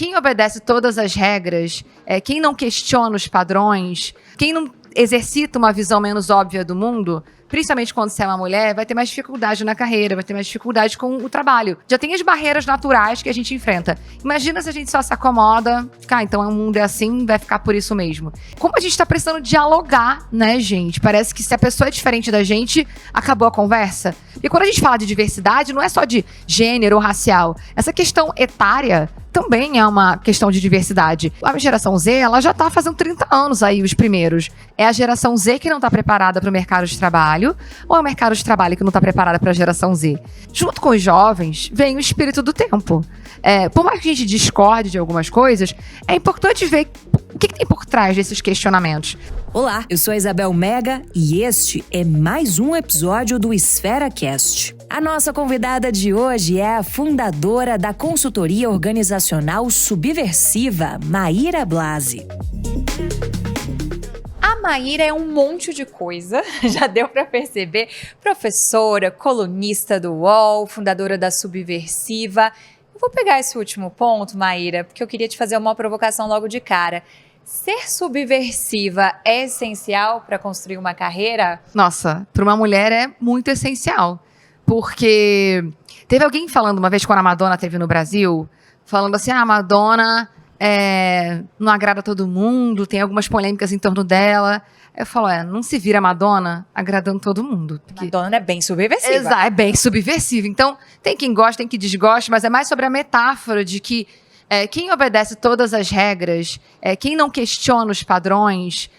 quem obedece todas as regras, quem não questiona os padrões, quem não exercita uma visão menos óbvia do mundo, principalmente quando você é uma mulher, vai ter mais dificuldade na carreira, vai ter mais dificuldade com o trabalho. Já tem as barreiras naturais que a gente enfrenta. Imagina se a gente só se acomoda, então o mundo é assim, vai ficar por isso mesmo. Como a gente tá precisando dialogar, né, gente? Parece que se a pessoa é diferente da gente, acabou a conversa. E quando a gente fala de diversidade, não é só de gênero ou racial. Essa questão etária também é uma questão de diversidade. A geração Z, ela já tá fazendo 30 anos aí, os primeiros. É a geração Z que não tá preparada para o mercado de trabalho, ou é o mercado de trabalho que não tá preparado para a geração Z? Junto com os jovens, vem o espírito do tempo. Por mais que a gente discorde de algumas coisas, é importante ver o que tem por trás desses questionamentos. Olá, eu sou a Isabel Mega e este é mais um episódio do EsferaCast. A nossa convidada de hoje é a fundadora da consultoria organizacional subversiva, Maíra Blasi. A Maíra é um monte de coisa, já deu para perceber. Professora, colunista do UOL, fundadora da Subversiva. Eu vou pegar esse último ponto, Maíra, porque eu queria te fazer uma provocação logo de cara. Ser subversiva é essencial para construir uma carreira? Nossa, para uma mulher é muito essencial. Porque teve alguém falando uma vez, quando a Madonna esteve no Brasil, falando assim, a Madonna não agrada todo mundo, tem algumas polêmicas em torno dela. Eu falo, não se vira Madonna agradando todo mundo. Porque Madonna é bem subversiva. Exato, é bem subversiva. Então, tem quem gosta, tem quem desgosta, mas é mais sobre a metáfora de que quem obedece todas as regras, quem não questiona os padrões,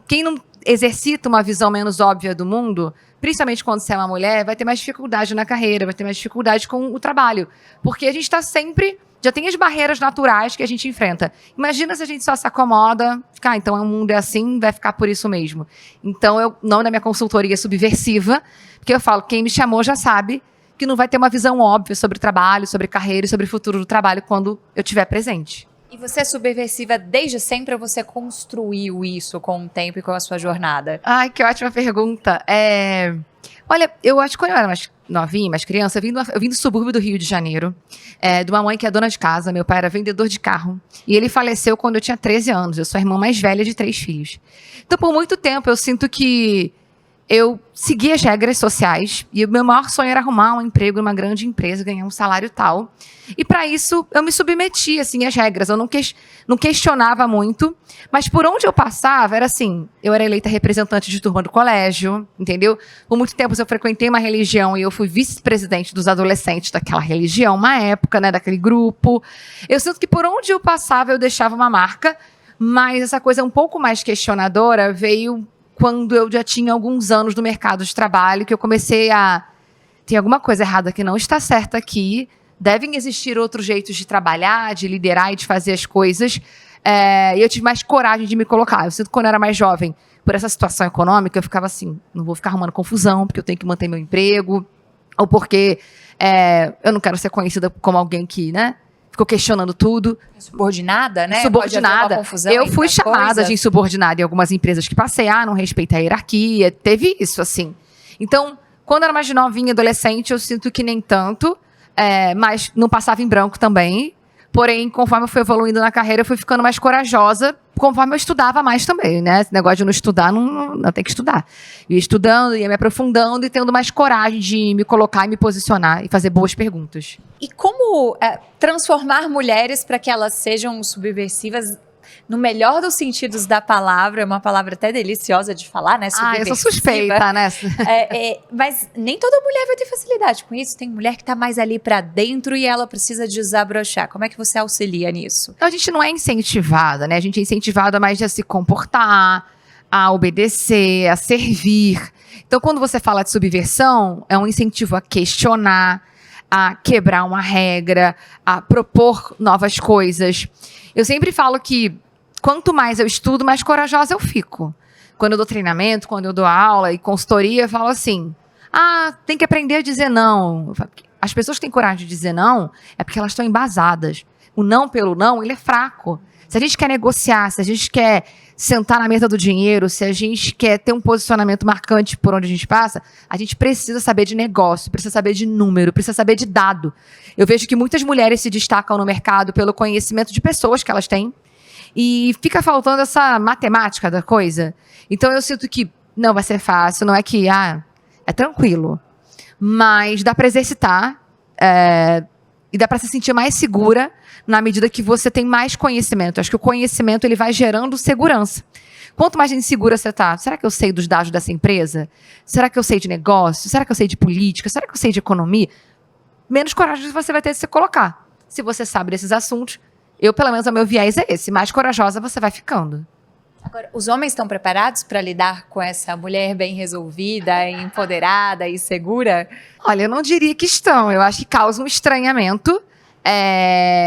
quem não exercita uma visão menos óbvia do mundo, principalmente quando você é uma mulher, vai ter mais dificuldade na carreira, vai ter mais dificuldade com o trabalho. Porque a gente está sempre... Já tem as barreiras naturais que a gente enfrenta. Imagina se a gente só se acomoda, então o mundo é assim, vai ficar por isso mesmo. Então, o nome da minha consultoria é Subversiva, porque eu falo, quem me chamou já sabe que não vai ter uma visão óbvia sobre trabalho, sobre carreira e sobre o futuro do trabalho quando eu estiver presente. E você é subversiva desde sempre ou você construiu isso com o tempo e com a sua jornada? Ai, que ótima pergunta. Olha, eu acho que quando eu era mais novinha, mais criança, eu vim do subúrbio do Rio de Janeiro, de uma mãe que é dona de casa. Meu pai era vendedor de carro. E ele faleceu quando eu tinha 13 anos. Eu sou a irmã mais velha de 3 filhos. Então, por muito tempo, eu sinto que eu segui as regras sociais e o meu maior sonho era arrumar um emprego numa grande empresa, ganhar um salário tal. E para isso, eu me submetia, assim, às regras. Eu não questionava muito, mas por onde eu passava, era assim, eu era eleita representante de turma do colégio, entendeu? Por muito tempo eu frequentei uma religião e eu fui vice-presidente dos adolescentes daquela religião, uma época, né, daquele grupo. Eu sinto que por onde eu passava, eu deixava uma marca, mas essa coisa um pouco mais questionadora veio quando eu já tinha alguns anos no mercado de trabalho, que eu comecei a... Tem alguma coisa errada que não está certa aqui, devem existir outros jeitos de trabalhar, de liderar e de fazer as coisas, e eu tive mais coragem de me colocar. Eu sinto que quando eu era mais jovem, por essa situação econômica, eu ficava assim, não vou ficar arrumando confusão, porque eu tenho que manter meu emprego, ou porque eu não quero ser conhecida como alguém que, né, ficou questionando tudo. Subordinada, né? Subordinada. Eu fui chamada de insubordinada em algumas empresas que passei, não respeita a hierarquia, teve isso, assim. Então, quando eu era mais novinha, adolescente, eu sinto que nem tanto, mas não passava em branco também. Porém, conforme eu fui evoluindo na carreira, eu fui ficando mais corajosa, conforme eu estudava mais também, né? Esse negócio de não estudar, não tem que estudar. Eu ia estudando, ia me aprofundando e tendo mais coragem de me colocar e me posicionar e fazer boas perguntas. E como transformar mulheres para que elas sejam subversivas no melhor dos sentidos da palavra? É uma palavra até deliciosa de falar, né? Subversiva. Eu sou suspeita, né? Mas nem toda mulher vai ter facilidade com isso. Tem mulher que tá mais ali para dentro e ela precisa desabrochar. Como é que você auxilia nisso? A gente não é incentivada, né? A gente é incentivada mais a se comportar, a obedecer, a servir. Então, quando você fala de subversão, é um incentivo a questionar, a quebrar uma regra, a propor novas coisas. Eu sempre falo que quanto mais eu estudo, mais corajosa eu fico. Quando eu dou treinamento, quando eu dou aula e consultoria, eu falo assim, tem que aprender a dizer não. As pessoas que têm coragem de dizer não é porque elas estão embasadas. o não pelo não, ele é fraco. Se a gente quer negociar, se a gente quer sentar na mesa do dinheiro, se a gente quer ter um posicionamento marcante por onde a gente passa, a gente precisa saber de negócio, precisa saber de número, precisa saber de dado. Eu vejo que muitas mulheres se destacam no mercado pelo conhecimento de pessoas que elas têm e fica faltando essa matemática da coisa. Então eu sinto que não vai ser fácil, não é que é tranquilo, mas dá para exercitar e dá para se sentir mais segura na medida que você tem mais conhecimento. Acho que o conhecimento ele vai gerando segurança. Quanto mais insegura você está, será que eu sei dos dados dessa empresa? Será que eu sei de negócio? Será que eu sei de política? Será que eu sei de economia? Menos coragem você vai ter de se colocar. Se você sabe desses assuntos, pelo menos, o meu viés é esse. Mais corajosa você vai ficando. Agora, os homens estão preparados para lidar com essa mulher bem resolvida, empoderada e segura? Olha, eu não diria que estão. Eu acho que causa um estranhamento.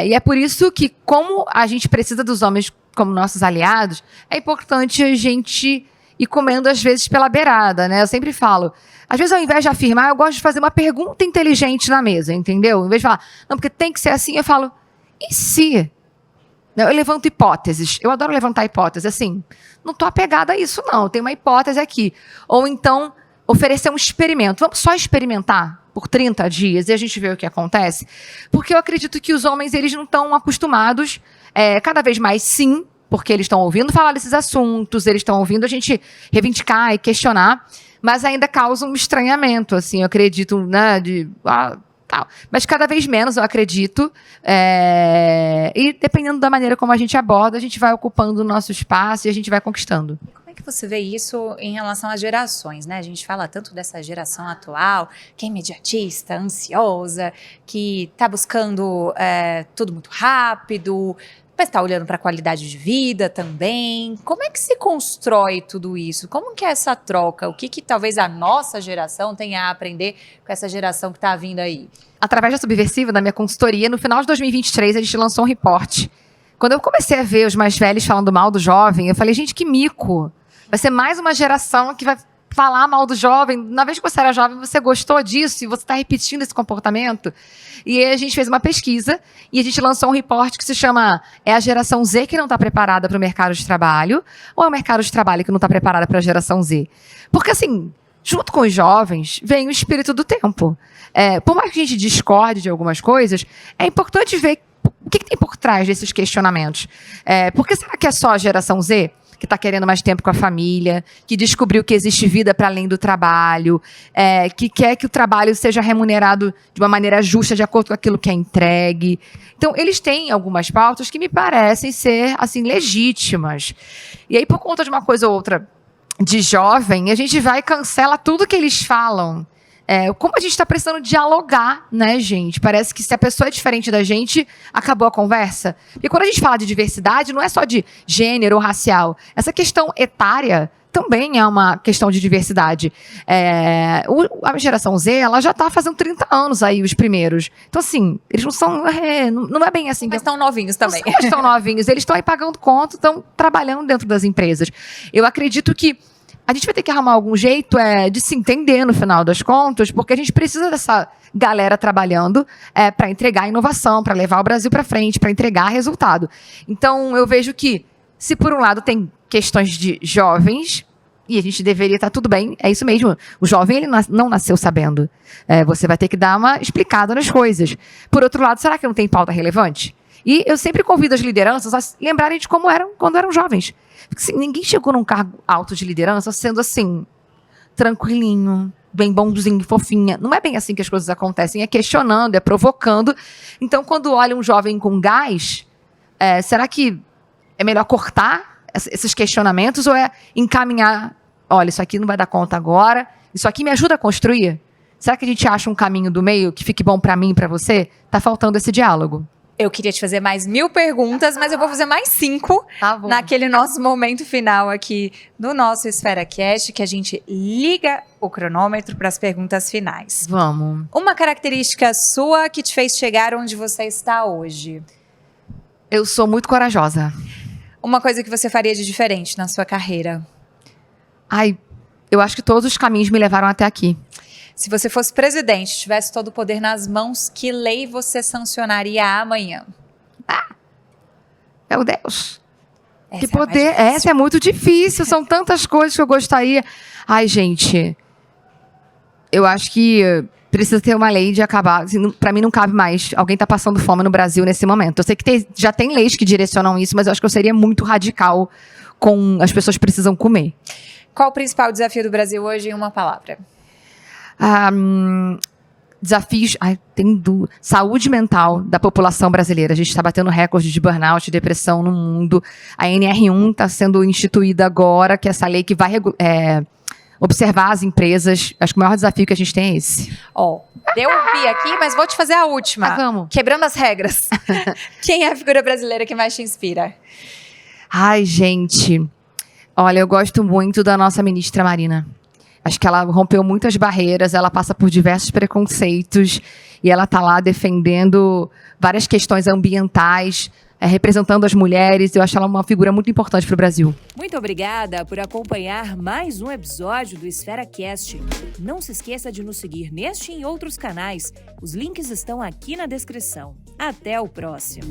E é por isso que, como a gente precisa dos homens como nossos aliados, é importante a gente ir comendo, às vezes, pela beirada, né? Eu sempre falo, às vezes, ao invés de afirmar, eu gosto de fazer uma pergunta inteligente na mesa, entendeu? Em vez de falar, não, porque tem que ser assim, eu falo, e se? Eu levanto hipóteses. Eu adoro levantar hipóteses. Assim, não estou apegada a isso, não. Tem uma hipótese aqui. Ou então, oferecer um experimento. Vamos só experimentar por 30 dias e a gente vê o que acontece? Porque eu acredito que os homens, eles não estão acostumados, cada vez mais sim, porque eles estão ouvindo falar desses assuntos, eles estão ouvindo a gente reivindicar e questionar, mas ainda causa um estranhamento, assim, eu acredito, né, tal. Mas cada vez menos, eu acredito, e dependendo da maneira como a gente aborda, a gente vai ocupando o nosso espaço e a gente vai conquistando. Como é que você vê isso em relação às gerações, né? A gente fala tanto dessa geração atual, que é imediatista, ansiosa, que está buscando tudo muito rápido, mas está olhando para a qualidade de vida também. Como é que se constrói tudo isso? Como que é essa troca? O que talvez a nossa geração tenha a aprender com essa geração que está vindo aí? Através da Subversiva, da minha consultoria, no final de 2023, a gente lançou um reporte. Quando eu comecei a ver os mais velhos falando mal do jovem, eu falei, gente, que mico. Vai ser mais uma geração que vai falar mal do jovem. Na vez que você era jovem, você gostou disso e você está repetindo esse comportamento. E aí a gente fez uma pesquisa e a gente lançou um reporte que se chama é a geração Z que não está preparada para o mercado de trabalho ou é o mercado de trabalho que não está preparado para a geração Z? Porque, assim, junto com os jovens, vem o espírito do tempo. Por mais que a gente discorde de algumas coisas, é importante ver o que tem por trás desses questionamentos. Por que será que é só a geração Z que está querendo mais tempo com a família, que descobriu que existe vida para além do trabalho, que quer que o trabalho seja remunerado de uma maneira justa, de acordo com aquilo que é entregue? Então, eles têm algumas pautas que me parecem ser, assim, legítimas. E aí, por conta de uma coisa ou outra de jovem, a gente vai e cancela tudo que eles falam. Como a gente está precisando dialogar, né, gente? Parece que se a pessoa é diferente da gente, acabou a conversa. Porque quando a gente fala de diversidade, não é só de gênero ou racial. Essa questão etária também é uma questão de diversidade. A geração Z, ela já está fazendo 30 anos aí, os primeiros. Então, assim, eles não são... não é bem assim. Mas estão novinhos também. Não estão novinhos. Eles estão aí pagando conta, estão trabalhando dentro das empresas. Eu acredito que a gente vai ter que arrumar algum jeito de se entender no final das contas, porque a gente precisa dessa galera trabalhando para entregar inovação, para levar o Brasil para frente, para entregar resultado. Então, eu vejo que, se por um lado tem questões de jovens, e a gente deveria estar tudo bem, é isso mesmo. O jovem ele não nasceu sabendo. Você vai ter que dar uma explicada nas coisas. Por outro lado, será que não tem pauta relevante? E eu sempre convido as lideranças a lembrarem de como eram quando eram jovens. Porque, assim, ninguém chegou num cargo alto de liderança sendo assim, tranquilinho, bem bonzinho, fofinha. Não é bem assim que as coisas acontecem. É questionando, é provocando. Então, quando olha um jovem com gás, será que é melhor cortar esses questionamentos ou é encaminhar? Olha, isso aqui não vai dar conta agora. Isso aqui me ajuda a construir? Será que a gente acha um caminho do meio que fique bom para mim e para você? Tá faltando esse diálogo. Eu queria te fazer mais 1000 perguntas, mas eu vou fazer mais 5 naquele nosso momento final aqui do nosso Esfera Cast, que a gente liga o cronômetro para as perguntas finais. Vamos. Uma característica sua que te fez chegar onde você está hoje? Eu sou muito corajosa. Uma coisa que você faria de diferente na sua carreira? Eu acho que todos os caminhos me levaram até aqui. Se você fosse presidente, tivesse todo o poder nas mãos, que lei você sancionaria amanhã? Meu Deus. Essa Que é a mais poder. difícil. Essa é muito difícil. São tantas coisas que eu gostaria. Ai, gente. Eu acho que precisa ter uma lei de acabar. Assim, pra mim não cabe mais. Alguém tá passando fome no Brasil nesse momento. Eu sei que já tem leis que direcionam isso, mas eu acho que eu seria muito radical com as pessoas precisam comer. Qual o principal desafio do Brasil hoje em uma palavra? Desafios. Saúde mental da população brasileira. A gente está batendo recorde de burnout e depressão no mundo. A NR1 está sendo instituída agora, que é essa lei que vai observar as empresas. Acho que o maior desafio que a gente tem é esse. Deu um pi aqui, mas vou te fazer a última. Vamos. Quebrando as regras. Quem é a figura brasileira que mais te inspira? Ai, gente. Olha, eu gosto muito da nossa ministra Marina. Acho que ela rompeu muitas barreiras, ela passa por diversos preconceitos e ela está lá defendendo várias questões ambientais, representando as mulheres. Eu acho ela uma figura muito importante para o Brasil. Muito obrigada por acompanhar mais um episódio do Esfera Cast. Não se esqueça de nos seguir neste e em outros canais. Os links estão aqui na descrição. Até o próximo.